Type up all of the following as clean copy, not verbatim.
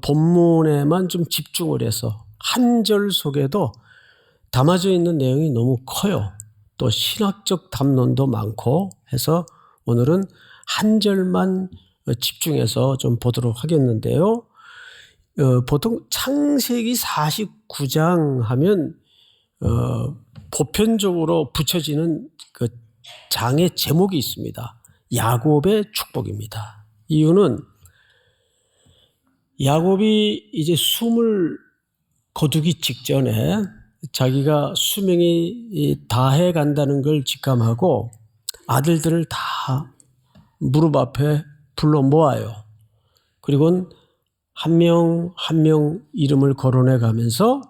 본문에만 좀 집중을 해서 한 절 속에도 담아져 있는 내용이 너무 커요. 또 신학적 담론도 많고 해서 오늘은 한 절만 집중해서 좀 보도록 하겠는데요. 보통 창세기 49장 하면 보편적으로 붙여지는 그 장의 제목이 있습니다. 야곱의 축복입니다. 이유는 야곱이 이제 숨을 거두기 직전에 자기가 수명이 다해 간다는 걸 직감하고 아들들을 다 무릎 앞에 불러 모아요. 그리고 한 명 한 명 이름을 거론해 가면서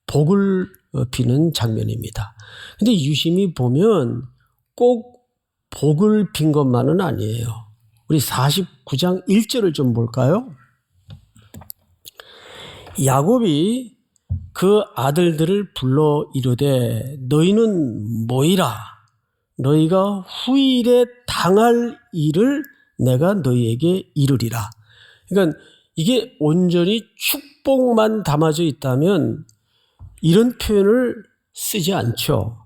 복을 비는 장면입니다. 근데 유심히 보면 꼭 복을 빈 것만은 아니에요. 우리 49장 1절을 좀 볼까요? 야곱이 그 아들들을 불러 이르되 너희는 모이라. 너희가 후일에 당할 일을 내가 너희에게 이르리라. 그러니까 이게 온전히 축복만 담아져 있다면 이런 표현을 쓰지 않죠.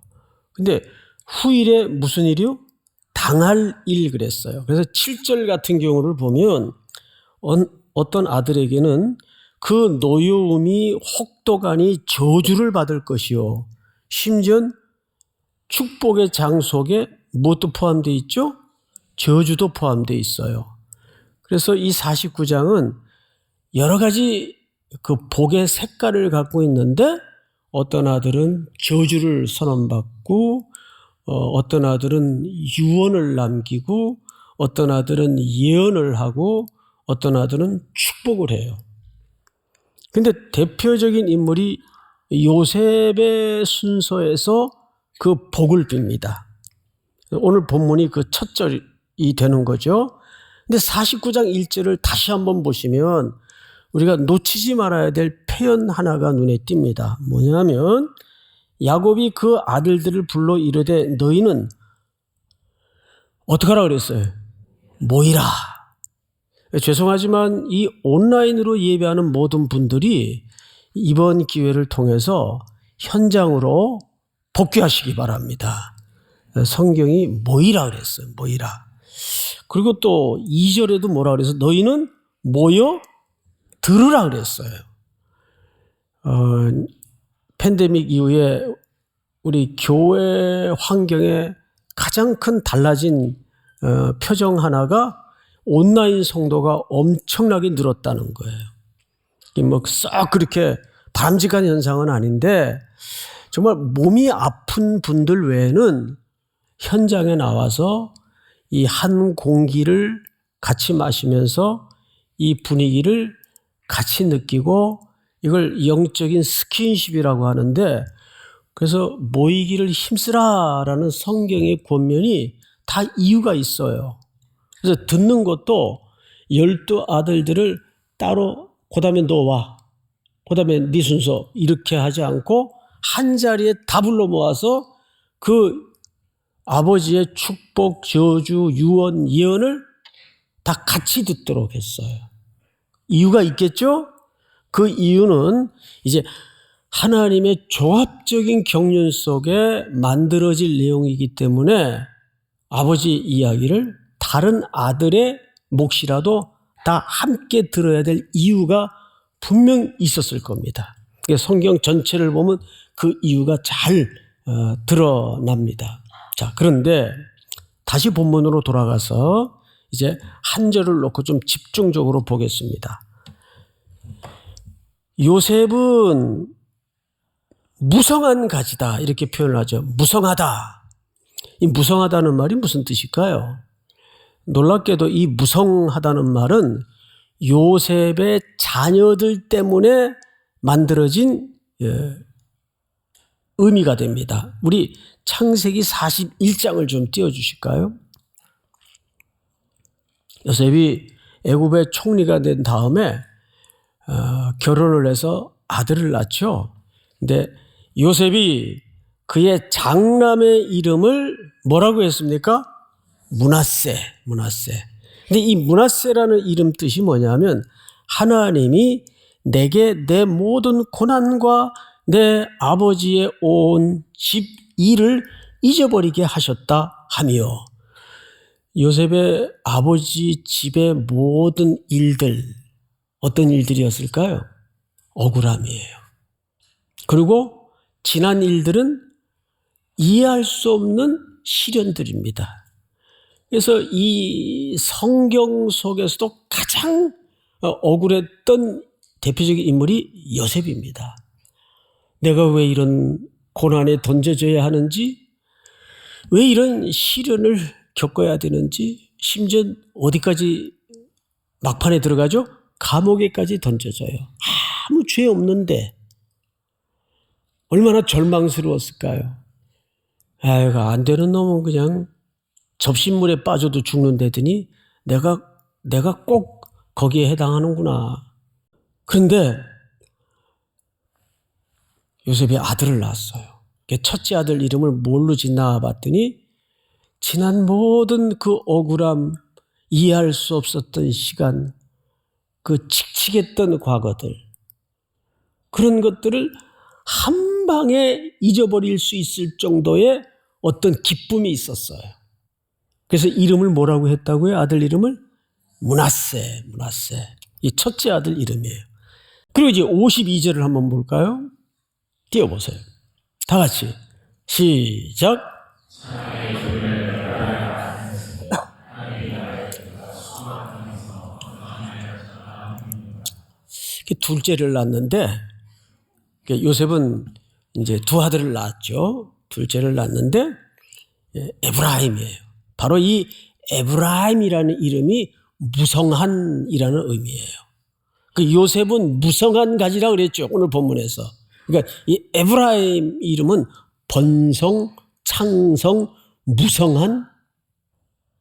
근데 후일에 무슨 일이요? 당할 일 그랬어요. 그래서 7절 같은 경우를 보면 어떤 아들에게는 그 노여움이 혹독하니 저주를 받을 것이요. 심지어 축복의 장 속에 무엇도 포함되어 있죠? 저주도 포함되어 있어요. 그래서 이 49장은 여러 가지 그 복의 색깔을 갖고 있는데 어떤 아들은 저주를 선언받고 어떤 아들은 유언을 남기고 어떤 아들은 예언을 하고 어떤 아들은 축복을 해요. 근데 대표적인 인물이 요셉의 순서에서 그 복을 빕니다. 오늘 본문이 그 첫 절이 되는 거죠. 근데 49장 1절을 다시 한번 보시면 우리가 놓치지 말아야 될 표현 하나가 눈에 띕니다. 뭐냐면 야곱이 그 아들들을 불러 이르되 너희는 어떻게 하라 그랬어요? 모이라. 죄송하지만 이 온라인으로 예배하는 모든 분들이 이번 기회를 통해서 현장으로 복귀하시기 바랍니다. 성경이 모이라 그랬어요. 모이라. 그리고 또 2절에도 뭐라 그래서 너희는 모여 들으라 그랬어요. 팬데믹 이후에 우리 교회 환경에 가장 큰 달라진 표정 하나가 온라인 성도가 엄청나게 늘었다는 거예요. 뭐 썩 그렇게 바람직한 현상은 아닌데 정말 몸이 아픈 분들 외에는 현장에 나와서 이 한 공기를 같이 마시면서 이 분위기를 같이 느끼고 이걸 영적인 스킨십이라고 하는데 그래서 모이기를 힘쓰라라는 성경의 권면이 다 이유가 있어요. 그래서 듣는 것도 12 아들들을 따로 그다음에 너 와. 그다음에 네 순서 이렇게 하지 않고 한 자리에 다 불러 모아서 그 아버지의 축복, 저주, 유언, 예언을 다 같이 듣도록 했어요. 이유가 있겠죠? 그 이유는 이제 하나님의 종합적인 경륜 속에 만들어질 내용이기 때문에 아버지 이야기를 다른 아들의 몫이라도 다 함께 들어야 될 이유가 분명 있었을 겁니다. 성경 전체를 보면 그 이유가 잘 드러납니다. 자, 그런데 다시 본문으로 돌아가서 이제 한 절을 놓고 좀 집중적으로 보겠습니다. 요셉은 무성한 가지다 이렇게 표현을 하죠. 무성하다. 이 무성하다는 말이 무슨 뜻일까요? 놀랍게도 이 무성하다는 말은 요셉의 자녀들 때문에 만들어진 의미가 됩니다. 우리 창세기 41장을 좀 띄워주실까요? 요셉이 애굽의 총리가 된 다음에 결혼을 해서 아들을 낳죠. 근데 요셉이 그의 장남의 이름을 뭐라고 했습니까? 므낫세. 근데 이 므낫세라는 이름 뜻이 뭐냐면 하나님이 내게 내 모든 고난과 내 아버지의 온 집 일을 잊어버리게 하셨다 하며, 요셉의 아버지 집의 모든 일들, 어떤 일들이었을까요? 억울함이에요. 그리고 지난 일들은 이해할 수 없는 시련들입니다. 그래서 이 성경 속에서도 가장 억울했던 대표적인 인물이 요셉입니다. 내가 왜 이런 고난에 던져져야 하는지, 왜 이런 시련을 겪어야 되는지, 심지어 어디까지 막판에 들어가죠? 감옥에까지 던져져요. 아무 죄 없는데 얼마나 절망스러웠을까요? 아이고, 안 되는 놈은 그냥 접신물에 빠져도 죽는다더니 내가 꼭 거기에 해당하는구나. 그런데 요셉이 아들을 낳았어요. 첫째 아들 이름을 뭘로 짓나 봤더니 지난 모든 그 억울함, 이해할 수 없었던 시간, 그 칙칙했던 과거들, 그런 것들을 한 방에 잊어버릴 수 있을 정도의 어떤 기쁨이 있었어요. 그래서 이름을 뭐라고 했다고요? 아들 이름을? 므낫세. 이 첫째 아들 이름이에요. 그리고 이제 52절을 한번 볼까요? 띄워보세요. 다 같이 시작. 둘째를 낳았는데, 요셉은 이제 두 아들을 낳았죠. 둘째를 낳았는데 에브라임이에요. 바로 이 에브라임이라는 이름이 무성한이라는 의미예요. 그 요셉은 무성한 가지라 그랬죠. 오늘 본문에서. 그러니까 이 에브라임 이름은 번성, 창성, 무성한,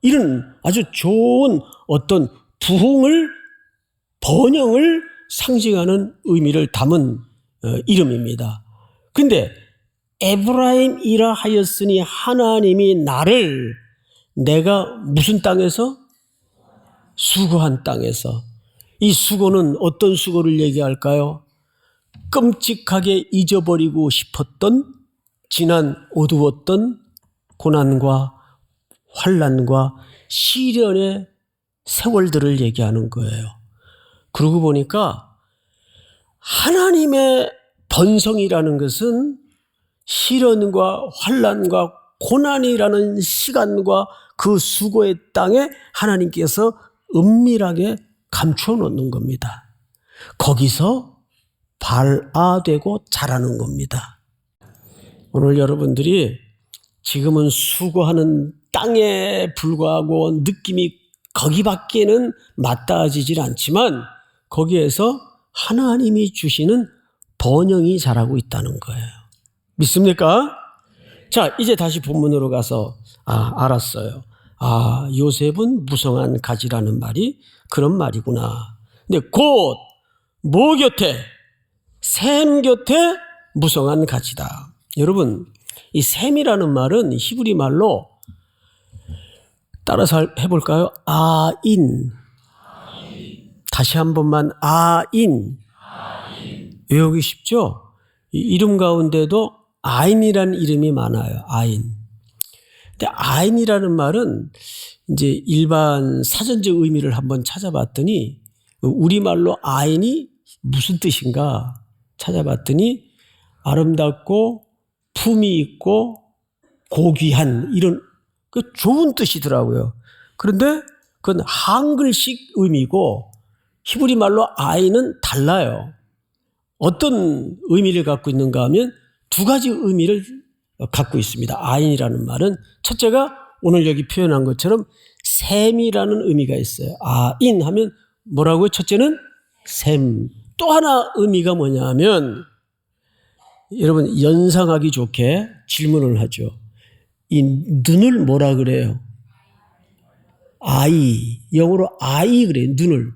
이런 아주 좋은 어떤 부흥을, 번영을 상징하는 의미를 담은 이름입니다. 그런데 에브라임이라 하였으니 하나님이 나를, 내가 무슨 땅에서? 수고한 땅에서. 이 수고는 어떤 수고를 얘기할까요? 끔찍하게 잊어버리고 싶었던 지난 어두웠던 고난과 환난과 시련의 세월들을 얘기하는 거예요. 그러고 보니까 하나님의 번성이라는 것은 시련과 환난과 고난이라는 시간과 그 수고의 땅에 하나님께서 은밀하게 감추어 놓는 겁니다. 거기서 발아되고 자라는 겁니다. 오늘 여러분들이 지금은 수고하는 땅에 불과하고 느낌이 거기밖에는 맞닿아지질 않지만 거기에서 하나님이 주시는 번영이 자라고 있다는 거예요. 믿습니까? 자, 이제 다시 본문으로 가서 알았어요. 요셉은 무성한 가지라는 말이 그런 말이구나. 근데 곧 뭐 곁에? 샘 곁에 무성한 가지다. 여러분, 이 샘이라는 말은 히브리 말로 따라서 해볼까요? 아인. 다시 한 번만 아인. 외우기 쉽죠? 이 이름 가운데도 아인이라는 이름이 많아요. 아인. 근데 아인이라는 말은 이제 일반 사전적 의미를 한번 찾아봤더니 우리말로 아인이 무슨 뜻인가 찾아봤더니 아름답고 품이 있고 고귀한 이런 좋은 뜻이더라고요. 그런데 그건 한글식 의미고 히브리 말로 아인은 달라요. 어떤 의미를 갖고 있는가 하면 두 가지 의미를 갖고 있습니다. 아인이라는 말은 첫째가 오늘 여기 표현한 것처럼 샘이라는 의미가 있어요. 아인 하면 뭐라고요? 첫째는 샘. 또 하나 의미가 뭐냐 하면 여러분 연상하기 좋게 질문을 하죠. 이 눈을 뭐라 그래요? 아이. 영어로 아이 그래요. 눈을.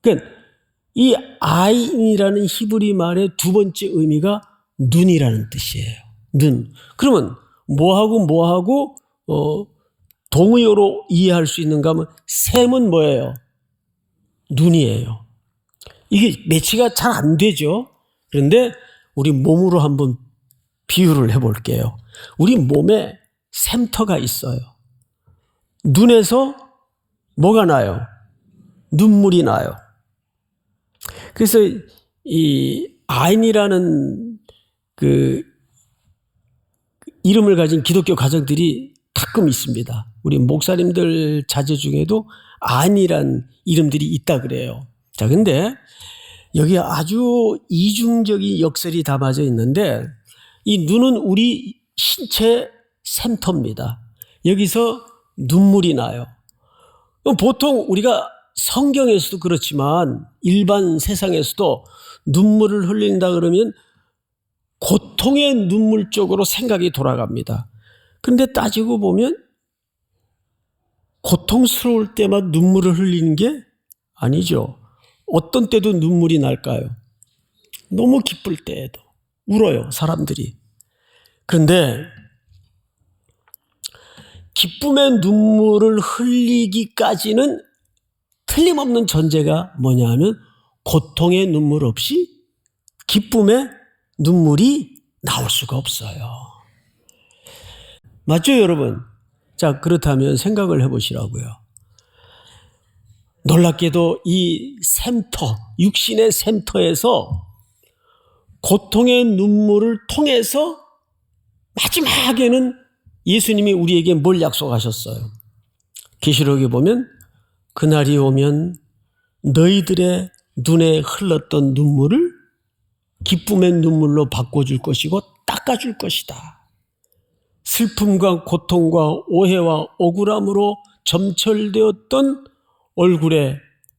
그러니까 이 아인이라는 히브리 말의 두 번째 의미가 눈이라는 뜻이에요. 눈. 그러면 뭐하고 동의어로 이해할 수 있는가 하면 샘은 뭐예요? 눈이에요. 이게 매치가 잘 안 되죠. 그런데 우리 몸으로 한번 비유를 해볼게요. 우리 몸에 샘터가 있어요. 눈에서 뭐가 나요? 눈물이 나요. 그래서 이 아인이라는 그 이름을 가진 기독교 가정들이 가끔 있습니다. 우리 목사님들 자제 중에도 아인이란 이름들이 있다 그래요. 자, 근데 여기 아주 이중적인 역설이 담아져 있는데 이 눈은 우리 신체 샘터입니다. 여기서 눈물이 나요. 보통 우리가 성경에서도 그렇지만 일반 세상에서도 눈물을 흘린다 그러면 고통의 눈물 쪽으로 생각이 돌아갑니다. 그런데 따지고 보면 고통스러울 때만 눈물을 흘리는 게 아니죠. 어떤 때도 눈물이 날까요? 너무 기쁠 때에도 울어요, 사람들이. 그런데 기쁨의 눈물을 흘리기까지는 틀림없는 전제가 뭐냐 하면 고통의 눈물 없이 기쁨의 눈물이 나올 수가 없어요. 맞죠, 여러분? 자, 그렇다면 생각을 해보시라고요. 놀랍게도 이 샘터, 육신의 샘터에서 고통의 눈물을 통해서 마지막에는 예수님이 우리에게 뭘 약속하셨어요? 계시록에 보면 그날이 오면 너희들의 눈에 흘렀던 눈물을 기쁨의 눈물로 바꿔줄 것이고 닦아줄 것이다. 슬픔과 고통과 오해와 억울함으로 점철되었던 얼굴에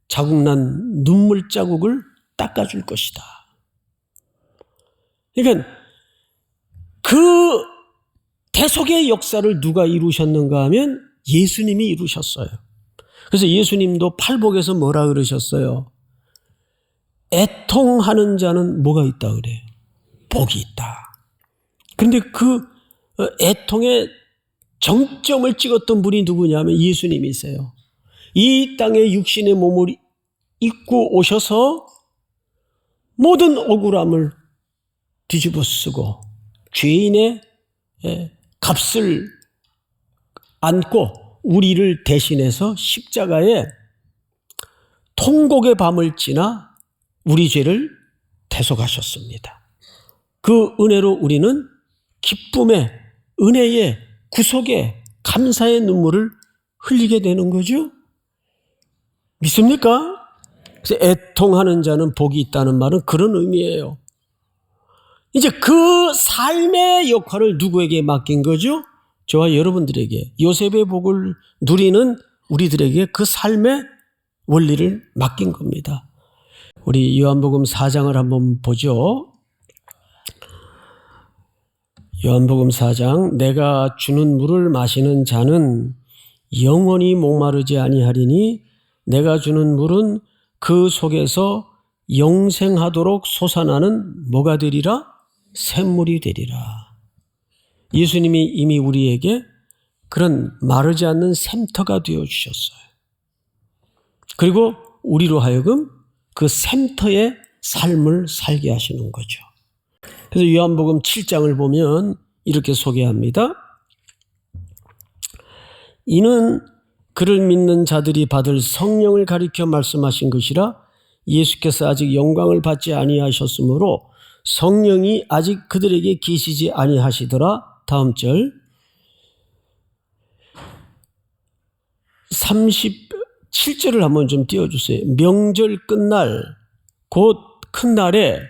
자국난 눈물 자국을 닦아줄 것이다. 그러니까 그 대속의 역사를 누가 이루셨는가 하면 예수님이 이루셨어요. 그래서 예수님도 팔복에서 뭐라 그러셨어요? 애통하는 자는 뭐가 있다 그래요? 복이 있다. 그런데 그 애통의 정점을 찍었던 분이 누구냐면 예수님이세요. 이 땅에 육신의 몸을 입고 오셔서 모든 억울함을 뒤집어 쓰고 죄인의 값을 안고 우리를 대신해서 십자가에 통곡의 밤을 지나 우리 죄를 대속하셨습니다. 그 은혜로 우리는 기쁨의, 은혜의, 구속의, 감사의 눈물을 흘리게 되는 거죠. 믿습니까? 그래서 애통하는 자는 복이 있다는 말은 그런 의미예요. 이제 그 삶의 역할을 누구에게 맡긴 거죠? 저와 여러분들에게, 요셉의 복을 누리는 우리들에게 그 삶의 원리를 맡긴 겁니다. 우리 요한복음 4장을 한번 보죠. 요한복음 4장, 내가 주는 물을 마시는 자는 영원히 목마르지 아니하리니 내가 주는 물은 그 속에서 영생하도록 솟아나는 뭐가 되리라? 샘물이 되리라. 예수님이 이미 우리에게 그런 마르지 않는 샘터가 되어주셨어요. 그리고 우리로 하여금 그 샘터의 삶을 살게 하시는 거죠. 그래서 요한복음 7장을 보면 이렇게 소개합니다. 이는 그를 믿는 자들이 받을 성령을 가리켜 말씀하신 것이라 예수께서 아직 영광을 받지 아니하셨으므로 성령이 아직 그들에게 계시지 아니하시더라. 다음 절 37절을 한번 좀 띄워주세요. 명절 끝날 곧 큰 날에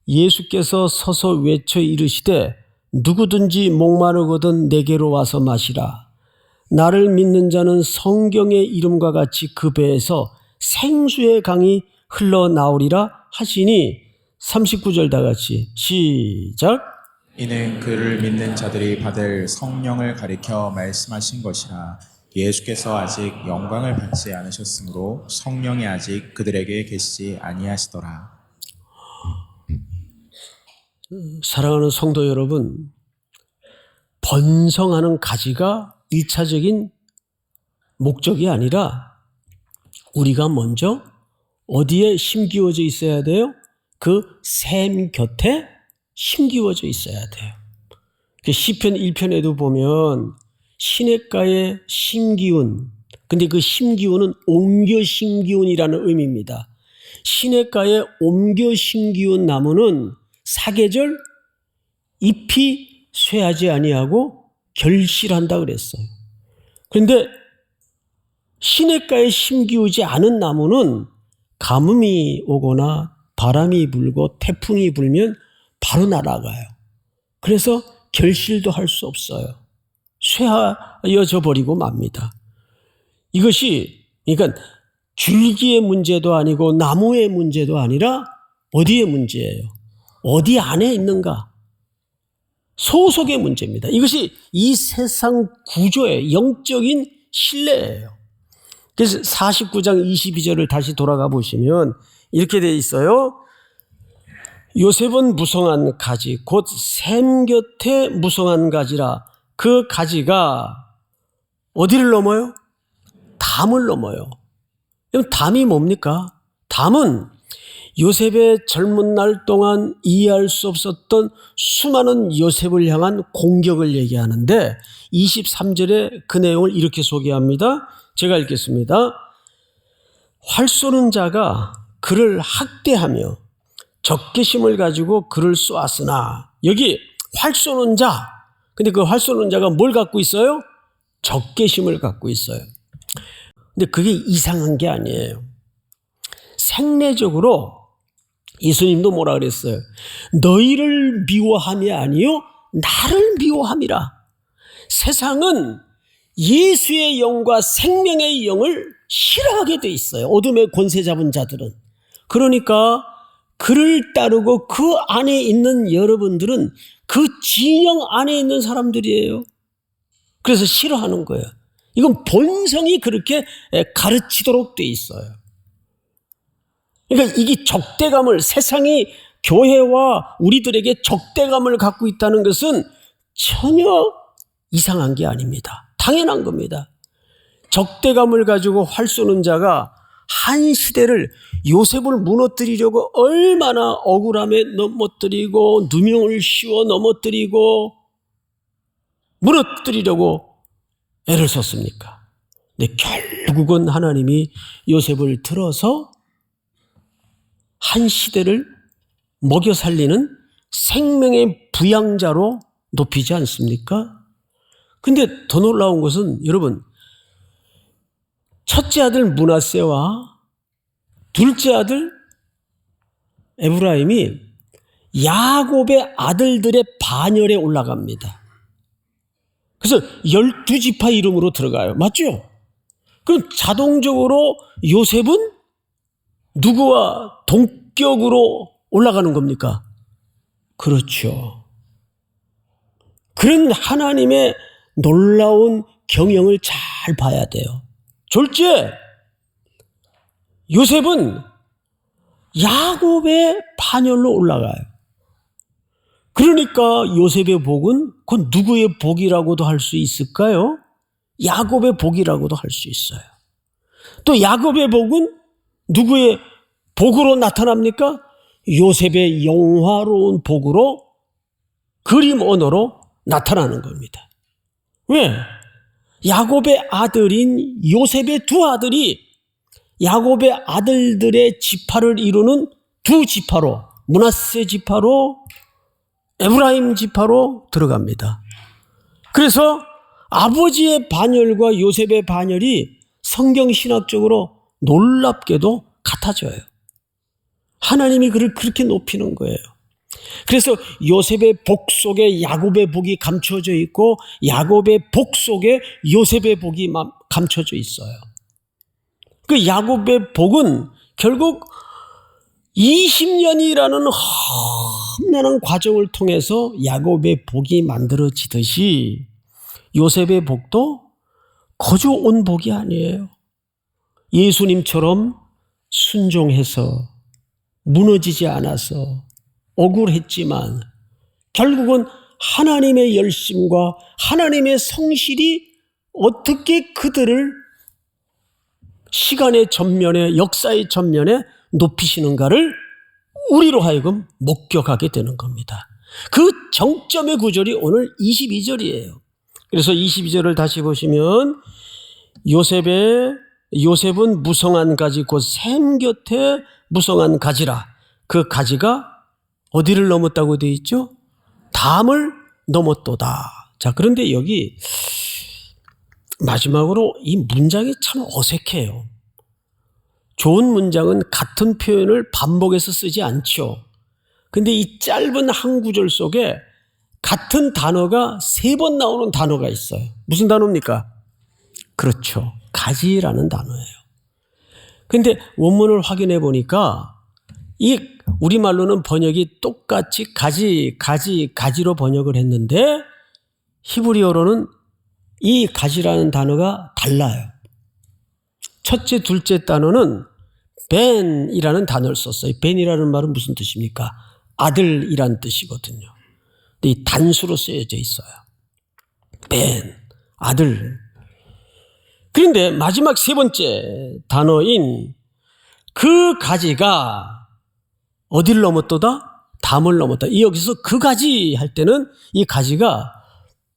예수께서 서서 외쳐 이르시되 누구든지 목마르거든 내게로 와서 마시라. 나를 믿는 자는 성경의 이름과 같이 그 배에서 생수의 강이 흘러나오리라 하시니 39절 다 같이 시작. 이는 그를 믿는 자들이 받을 성령을 가리켜 말씀하신 것이라. 예수께서 아직 영광을 받지 않으셨으므로 성령이 아직 그들에게 계시지 아니하시더라. 사랑하는 성도 여러분, 번성하는 가지가 1차적인 목적이 아니라 우리가 먼저 어디에 심기워져 있어야 돼요? 그 샘 곁에 심기워져 있어야 돼요. 시편 1편에도 보면 시냇가에 심기운, 근데 그 심기운은 옮겨 심기운이라는 의미입니다. 시냇가에 옮겨 심기운 나무는 사계절 잎이 쇠하지 아니하고 결실한다 그랬어요. 그런데 시냇가에 심기우지 않은 나무는 가뭄이 오거나 바람이 불고 태풍이 불면 바로 날아가요. 그래서 결실도 할 수 없어요. 쇠하여져 버리고 맙니다. 이것이 그러니까 줄기의 문제도 아니고 나무의 문제도 아니라 어디의 문제예요? 어디 안에 있는가? 소속의 문제입니다. 이것이 이 세상 구조의 영적인 신뢰예요. 그래서 49장 22절을 다시 돌아가 보시면 이렇게 되어 있어요. 요셉은 무성한 가지 곧 샘 곁에 무성한 가지라. 그 가지가 어디를 넘어요? 담을 넘어요. 그럼 담이 뭡니까? 담은 요셉의 젊은 날 동안 이해할 수 없었던 수많은 요셉을 향한 공격을 얘기하는데 23절에 그 내용을 이렇게 소개합니다. 제가 읽겠습니다. 활 쏘는 자가 그를 학대하며 적개심을 가지고 그를 쏘았으나, 여기 활 쏘는 자, 근데 그 활 쏘는 자가 뭘 갖고 있어요? 적개심을 갖고 있어요. 근데 그게 이상한 게 아니에요. 생내적으로 예수님도 뭐라 그랬어요? 너희를 미워함이 아니요 나를 미워함이라. 세상은 예수의 영과 생명의 영을 싫어하게 돼 있어요. 어둠의 권세 잡은 자들은. 그러니까 그를 따르고 그 안에 있는 여러분들은 그 진영 안에 있는 사람들이에요. 그래서 싫어하는 거예요. 이건 본성이 그렇게 가르치도록 돼 있어요. 그러니까 이게 적대감을, 세상이 교회와 우리들에게 적대감을 갖고 있다는 것은 전혀 이상한 게 아닙니다. 당연한 겁니다. 적대감을 가지고 활 쏘는 자가 한 시대를 요셉을 무너뜨리려고 얼마나 억울함에 넘어뜨리고 누명을 씌워 넘어뜨리고 무너뜨리려고 애를 썼습니까? 근데 결국은 하나님이 요셉을 들어서 한 시대를 먹여 살리는 생명의 부양자로 높이지 않습니까? 근데 더 놀라운 것은 여러분, 첫째 아들 므낫세와 둘째 아들 에브라임이 야곱의 아들들의 반열에 올라갑니다. 그래서 12지파 이름으로 들어가요. 맞죠? 그럼 자동적으로 요셉은 누구와 동격으로 올라가는 겁니까? 그렇죠. 그런 하나님의 놀라운 경영을 잘 봐야 돼요. 졸제 요셉은 야곱의 반열로 올라가요. 그러니까 요셉의 복은 그건 누구의 복이라고도 할 수 있을까요? 야곱의 복이라고도 할 수 있어요. 또 야곱의 복은 누구의 복으로 나타납니까? 요셉의 영화로운 복으로, 그림 언어로 나타나는 겁니다. 왜? 야곱의 아들인 요셉의 두 아들이 야곱의 아들들의 지파를 이루는 두 지파로, 므낫세 지파로, 에브라임 지파로 들어갑니다. 그래서 아버지의 반열과 요셉의 반열이 성경신학적으로 놀랍게도 같아져요. 하나님이 그를 그렇게 높이는 거예요. 그래서 요셉의 복 속에 야곱의 복이 감춰져 있고 야곱의 복 속에 요셉의 복이 감춰져 있어요. 그 야곱의 복은 결국 20년이라는 험난한 과정을 통해서 야곱의 복이 만들어지듯이 요셉의 복도 거저 온 복이 아니에요. 예수님처럼 순종해서 무너지지 않아서 억울했지만 결국은 하나님의 열심과 하나님의 성실이 어떻게 그들을 시간의 전면에, 역사의 전면에 높이시는가를 우리로 하여금 목격하게 되는 겁니다. 그 정점의 구절이 오늘 22절이에요. 그래서 22절을 다시 보시면 요셉은 무성한 가지 곧 샘 곁에 무성한 가지라. 그 가지가 어디를 넘었다고 되어 있죠? 담을 넘었도다. 자, 그런데 여기 마지막으로 이 문장이 참 어색해요. 좋은 문장은 같은 표현을 반복해서 쓰지 않죠. 근데 이 짧은 한 구절 속에 같은 단어가 3번 나오는 단어가 있어요. 무슨 단어입니까? 그렇죠. 가지라는 단어예요. 근데 원문을 확인해 보니까 이 우리말로는 번역이 똑같이 가지로 번역을 했는데 히브리어로는 이 가지라는 단어가 달라요. 첫째, 둘째 단어는 벤이라는 단어를 썼어요. 벤이라는 말은 무슨 뜻입니까? 아들이란 뜻이거든요. 근데 이 단수로 쓰여져 있어요. 벤, 아들. 그런데 마지막 3번째 단어인 그 가지가 어디를 넘었도다? 담을 넘었다. 여기서 그 가지 할 때는 이 가지가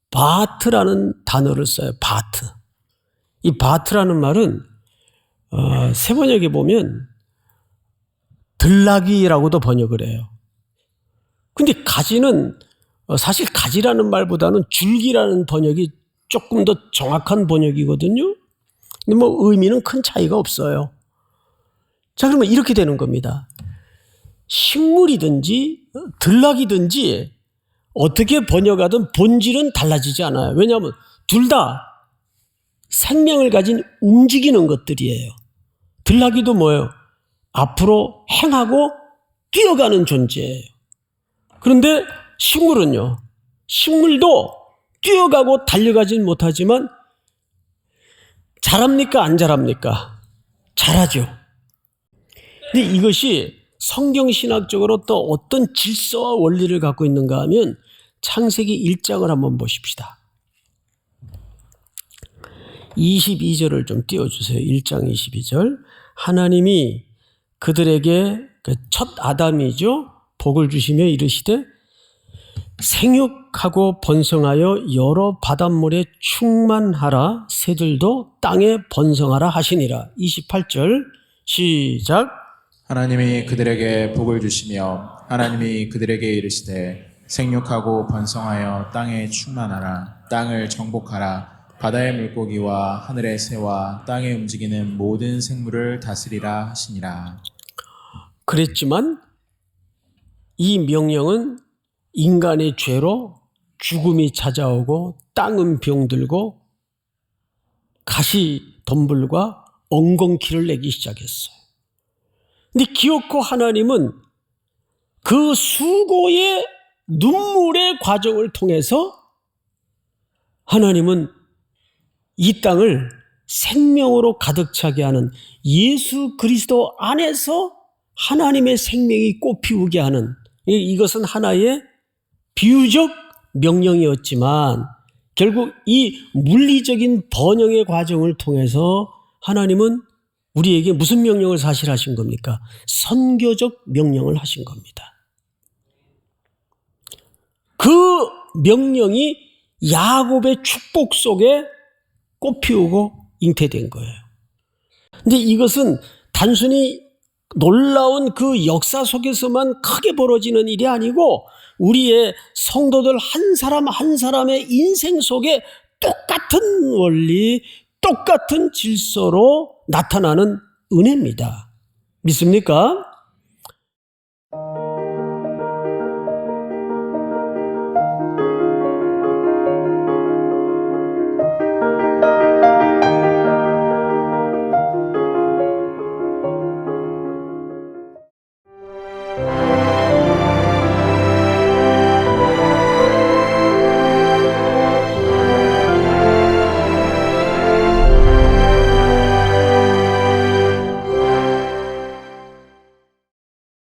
바트라는 단어를 써요. 바트. 이 바트라는 말은 세번역에 보면 들나귀라고도 번역을 해요. 근데 가지는 사실 가지라는 말보다는 줄기라는 번역이 조금 더 정확한 번역이거든요. 근데 뭐 의미는 큰 차이가 없어요. 자, 그러면 이렇게 되는 겁니다. 식물이든지 들나귀든지 어떻게 번역하든 본질은 달라지지 않아요. 왜냐하면 둘 다 생명을 가진 움직이는 것들이에요. 들나귀도 뭐예요? 앞으로 행하고 뛰어가는 존재예요. 그런데 식물은요. 식물도 뛰어가고 달려가진 못하지만 자랍니까? 안 자랍니까? 자라죠. 근데 이것이 성경신학적으로 또 어떤 질서와 원리를 갖고 있는가 하면 창세기 1장을 한번 보십시다. 22절을 좀 띄워주세요. 1장 22절. 하나님이 그들에게 첫 아담이죠. 복을 주시며 이르시되 생육하고 번성하여 여러 바닷물에 충만하라. 새들도 땅에 번성하라 하시니라. 28절 시작. 하나님이 그들에게 복을 주시며 하나님이 그들에게 이르시되 생육하고 번성하여 땅에 충만하라. 땅을 정복하라. 바다의 물고기와 하늘의 새와 땅에 움직이는 모든 생물을 다스리라 하시니라. 그랬지만 이 명령은 인간의 죄로 죽음이 찾아오고 땅은 병들고 가시덤불과 엉겅퀴를 내기 시작했어요. 근데 기어코 하나님은 그 수고의 눈물의 과정을 통해서 하나님은 이 땅을 생명으로 가득 차게 하는 예수 그리스도 안에서 하나님의 생명이 꽃피우게 하는, 이것은 하나의 비유적 명령이었지만 결국 이 물리적인 번영의 과정을 통해서 하나님은 우리에게 무슨 명령을 사실하신 겁니까? 선교적 명령을 하신 겁니다. 그 명령이 야곱의 축복 속에 꽃피우고 잉태된 거예요. 근데 이것은 단순히 놀라운 그 역사 속에서만 크게 벌어지는 일이 아니고 우리의 성도들 한 사람 한 사람의 인생 속에 똑같은 원리, 똑같은 질서로 나타나는 은혜입니다. 믿습니까?